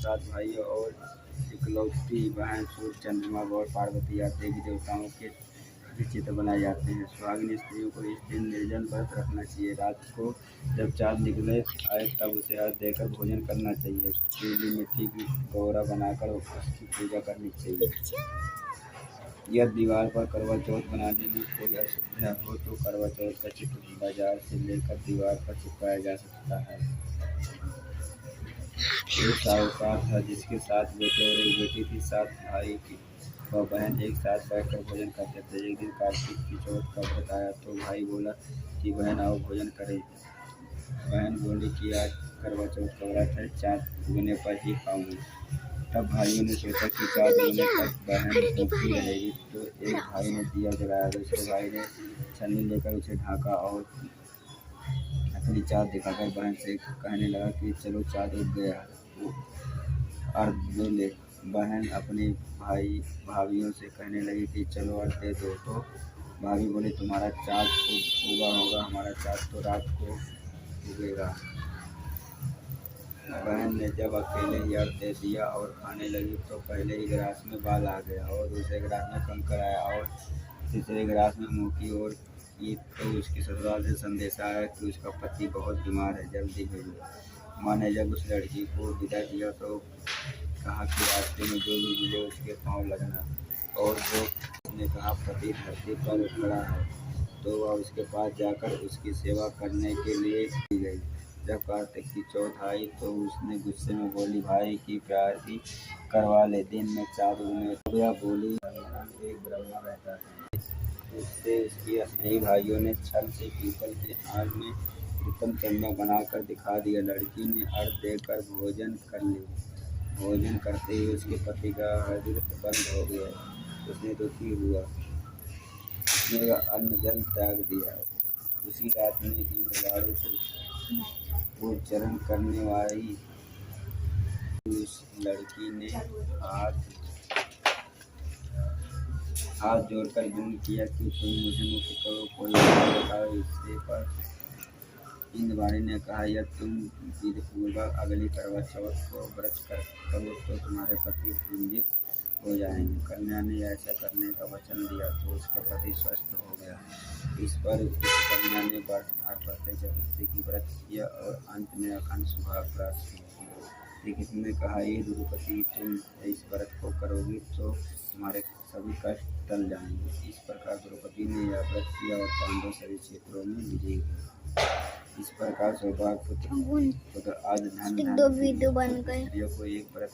सात भाइयों और इकलौती बहन सूर्य, चंद्रमा, गौर, पार्वती आदि देवी देवताओं के चित्र बनाए जाते हैं। सुहागिन स्त्रियों को इस दिन निर्जल व्रत रखना चाहिए। रात को जब चाँद निकले आए तब उसे अर्घ्य देकर भोजन करना चाहिए। पीली मिट्टी की गौरा बनाकर उसकी पूजा करनी चाहिए। यदि दीवार पर करवा चौथ बनाने में कोई असुविधा हो तो करवा चौथ का चित्र बाजार से लेकर दीवार पर चिपकाया जा सकता है। एक साहूकार था जिसके 7 बेटे और एक बेटी थी। 7 भाई व बहन एक साथ बैठकर भोजन करते थे। एक दिन कार्तिक की चौथ का व्रत आया तो भाई बोला कि बहन आओ भोजन करें। बहन बोली कि आज करवा चौथ का व्रत है, चाँद उगने पर ही खाऊंगी। तब भाइयों ने सोचा कि चाँद उगने तक बहन भूखी रहेगी, तो एक भाई ने दिया जलाया, दूसरे भाई ने छन्नी लेकर उसे ढाँका और अपनी चाँद दिखाकर बहन से कहने लगा कि चलो चाँद उग गया, अर्घ दे ले। बहन अपने भाइयों से कहने लगी कि चलो अर्घ दे दो, तो भाभी बोले तुम्हारा चाँद उगा होगा, हमारा चाँद तो रात को उगेगा। बहन ने जब अकेले ही अर्घ दे दिया और खाने लगी तो पहले ही गिलास में बाल आ गया और दूसरे गिलास में कंकड़ आया और तीसरे गिलास में मुँह की ओर की तो उसकी ससुराल से संदेशा आया कि उसका पति बहुत बीमार है, जल्दी भेजो। माँ ने जब उस लड़की को विदा किया तो कहा कि रास्ते में जो भी मिले उसके पाँव लगना, और जो उसने कहा पति धरती पर खड़ा है तो वह उसके पास जाकर उसकी सेवा करने के लिए गई। जब कार्तिक की चौथ आई तो उसने गुस्से में बोली भाई की प्यार भी करवा ले, दिन में चाँद उगने तो बोली एक ब्रह्मा रहता है। उससे उसकी स्नेही भाइयों ने छल से पीपल के आग में उत्तम चंदा बनाकर दिखा दिया। लड़की ने अर्घ देकर भोजन कर लिया। भोजन करते ही उसके पति का हृदय बंद हो गया। उसने दुखी हुआ, उसने अन्न जल त्याग दिया। उसी रात में इंद्रवाड़ी को चरण करने वाली उस लड़की ने हाथ जोड़कर विनती किया कि तुम मुझे मुक्त करो, कोई उपाय बताओ। इससे पर इंद्रवाणी ने कहा यदि तुम विधिपूर्वक अगली करवा चौथ को व्रत करो तो तुम्हारे पति पुंजित हो जाएंगे। कन्या ने ऐसा करने का वचन दिया तो उसका पति स्वस्थ हो गया। इस पर उस कन्या ने वर्ष भर पति चतुर्थी की व्रत किया और अंत में अखंड सौभाग्य प्राप्त किया। श्री कृष्ण ने कहा ये द्रौपदी तुम इस व्रत को करोगी तो तुम्हारे सभी कष्ट टल जाएंगे। इस प्रकार द्रौपदी ने यह व्रत किया और पांडव सभी क्षेत्रों में विजयी हुए। इस प्रकार सौभाग्य पुत्र आज धन स्त्रियों को एक व्रत